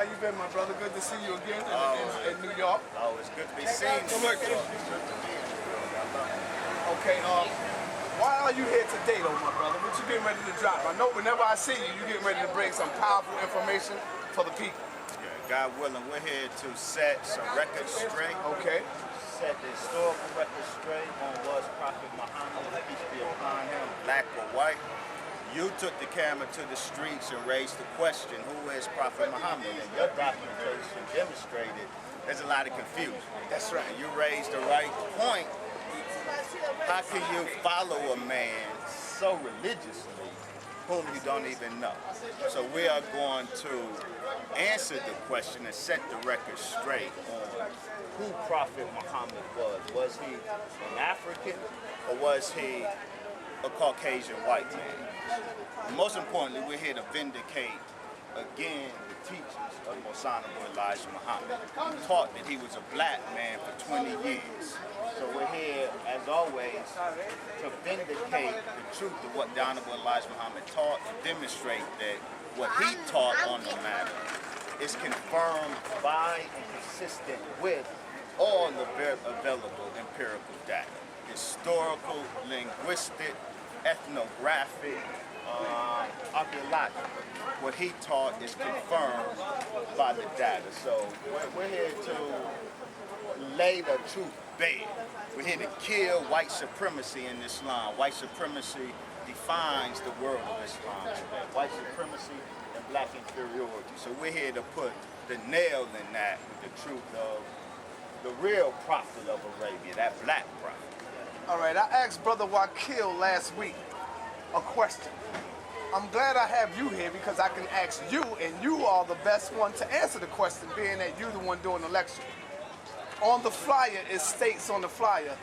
How you been, my brother? Good to see you again in New York. Oh, it's good to be seen. Okay, why are you here today, though, my brother? What you getting ready to drop? I know whenever I see you, you getting ready to bring some powerful information for the people. Yeah, God willing, we're here to set some records straight. Okay. Set the historical record straight on was Prophet Muhammad, peace be upon him, black or white. You took the camera to the streets and raised the question, who is Prophet Muhammad? And your documentation demonstrated there's a lot of confusion. That's right. And you raised the right point. How can you follow a man so religiously whom you don't even know? So we are going to answer the question and set the record straight on who Prophet Muhammad was. Was he an African or was he a Caucasian white man? And most importantly, we're here to vindicate again the teachings of Most Honorable Elijah Muhammad, who taught that he was a black man for 20 years. So we're here, as always, to vindicate the truth of what the Honorable Elijah Muhammad taught and demonstrate that what he taught on the matter is confirmed by and consistent with all the available empirical data. Historical, linguistic, ethnographic, archaeological. What he taught is confirmed by the data. So we're here to lay the truth bare. We're here to kill white supremacy in Islam. White supremacy defines the world of Islam today. White supremacy and black inferiority. So we're here to put the nail in that with the truth of the real prophet of Arabia, that black prophet. All right, I asked Brother Wakil last week a question. I'm glad I have you here because I can ask you, and you are the best one to answer the question, being that you're the one doing the lecture. On the flyer, it states on the flyer,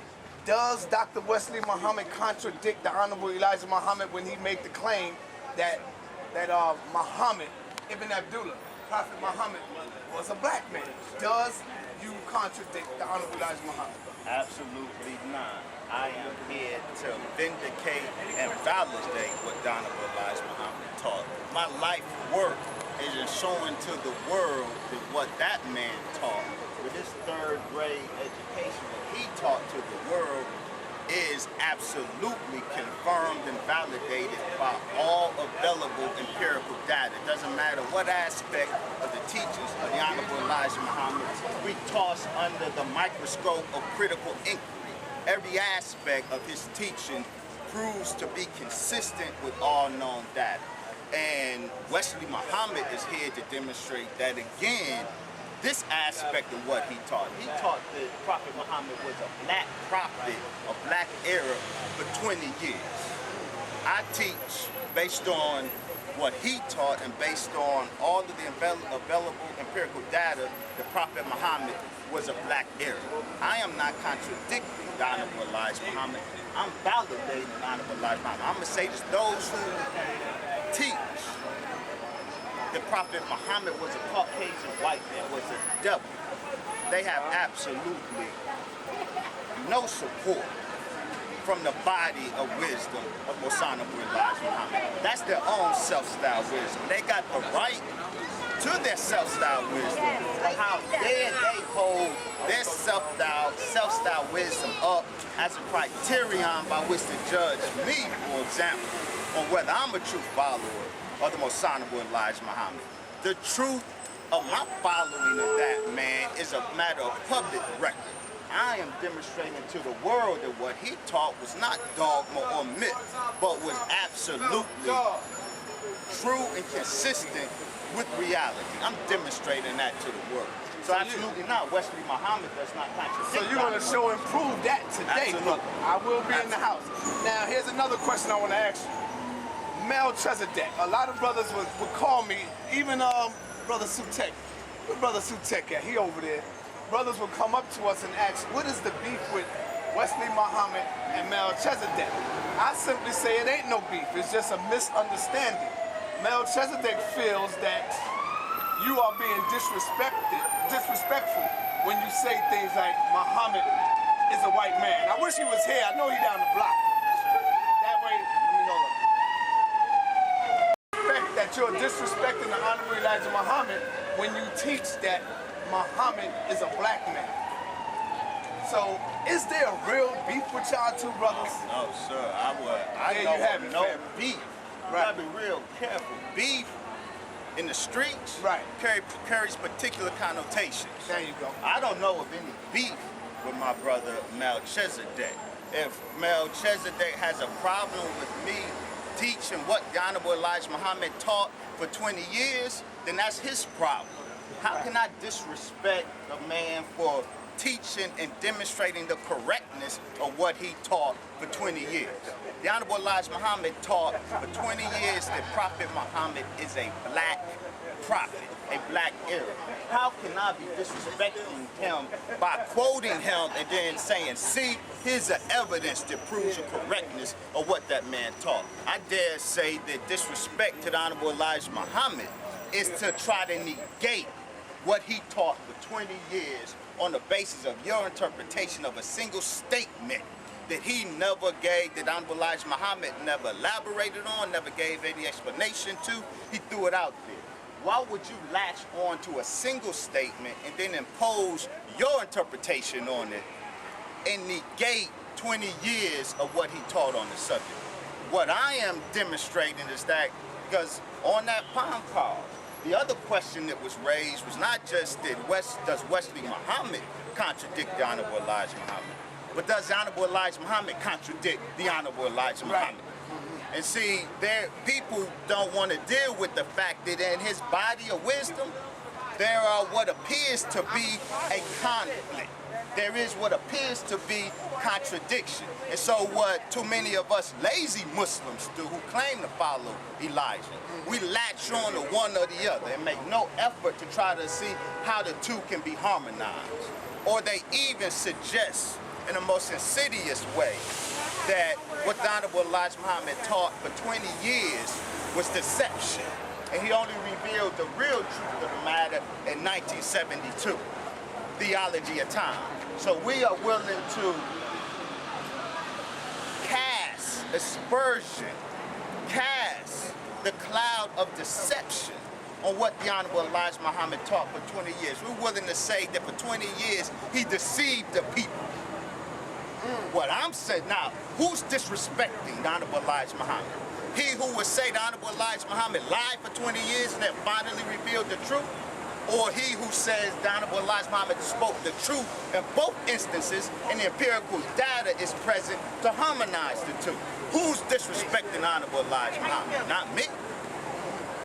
does Dr. Wesley Muhammad contradict the Honorable Elijah Muhammad when he made the claim that Muhammad, Ibn Abdullah, Prophet Muhammad, was a black man? Does you contradict the Honorable Elijah Muhammad? Absolutely not. I am here to vindicate and validate what the Honorable Elijah Muhammad taught. My life work is in showing to the world that what that man taught, with his third grade education, what he taught to the world is absolutely confirmed and validated by all available empirical data. It doesn't matter what aspect of the teachings of the Honorable Elijah Muhammad we toss under the microscope of critical inquiry. Every aspect of his teaching proves to be consistent with all known data. And Wesley Muhammad is here to demonstrate that again, this aspect of what he taught. He taught that Prophet Muhammad was a black prophet, a black Arab for 20 years. I teach based on what he taught and based on all of the available empirical data that Prophet Muhammad was a black Arab. I am not contradicting the Honorable Elijah Muhammad. I'm validating the Honorable Elijah Muhammad. I'm going to say this, those who teach that Prophet Muhammad was a Caucasian white man, was a devil, they have absolutely no support from the body of wisdom of Most Honorable Elijah Muhammad. That's their own self-styled wisdom. They got the right to their self-styled wisdom. But how dare they hold their self-styled wisdom up as a criterion by which to judge me, for example, on whether I'm a true follower of the Most Honorable Elijah Muhammad. The truth of my following of that man is a matter of public record. I am demonstrating to the world that what he taught was not dogma or myth, but was absolutely true and consistent with reality. I'm demonstrating that to the world. So absolutely not. Wesley Muhammad does not contradict. So you're going to show and prove that today, brother. I will be in the house. Now, here's another question I want to ask you. Melchizedek. A lot of brothers would call me, even Brother Sutek. Where Brother Sutek at? He over there. Brothers would come up to us and ask, what is the beef with Wesley Muhammad and Melchizedek? I simply say it ain't no beef. It's just a misunderstanding. Melchizedek feels that you are being disrespectful when you say things like Muhammad is a white man. I wish he was here. I know he down the block. That way, let me hold up. That you're disrespecting the Honorable Elijah Muhammad when you teach that Muhammad is a black man. So, is there a real beef with y'all two brothers? No, sir. I There you don't have it, know fam. beef. You Right. gotta be real careful. Beef in the streets Right. carries particular connotations. There you go. I don't know of any beef with my brother Melchizedek. If Melchizedek has a problem with me teaching what the Honorable Elijah Muhammad taught for 20 years, then that's his problem. How can I disrespect a man for teaching and demonstrating the correctness of what he taught for 20 years? The Honorable Elijah Muhammad taught for 20 years that Prophet Muhammad is a black prophet, a black Arab. How can I be disrespecting him by quoting him and then saying, see, here's the evidence that proves the correctness of what that man taught? I dare say that disrespect to the Honorable Elijah Muhammad is to try to negate what he taught for 20 years on the basis of your interpretation of a single statement that he never gave, that Honorable Elijah Muhammad never elaborated on, never gave any explanation to. He threw it out there. Why would you latch on to a single statement and then impose your interpretation on it and negate 20 years of what he taught on the subject? What I am demonstrating is that, because on that palm card, the other question that was raised was not just that does Wesley Muhammad contradict the Honorable Elijah Muhammad, but does the Honorable Elijah Muhammad contradict the Honorable Elijah Muhammad? And see, people don't want to deal with the fact that in his body of wisdom, there are what appears to be a conflict. There is what appears to be contradiction. And so what too many of us lazy Muslims do who claim to follow Elijah, we latch on to one or the other and make no effort to try to see how the two can be harmonized. Or they even suggest in the most insidious way that what the Honorable Elijah Muhammad taught for 20 years was deception. And he only revealed the real truth of the matter in 1972, theology of time. So we are willing to cast aspersion, cast the cloud of deception on what the Honorable Elijah Muhammad taught for 20 years. We're willing to say that for 20 years, he deceived the people. What I'm saying now, who's disrespecting the Honorable Elijah Muhammad? He who would say the Honorable Elijah Muhammad lied for 20 years and then finally revealed the truth? Or he who says the Honorable Elijah Muhammad spoke the truth in both instances and the empirical data is present to harmonize the two? Who's disrespecting the Honorable Elijah Muhammad? Not me.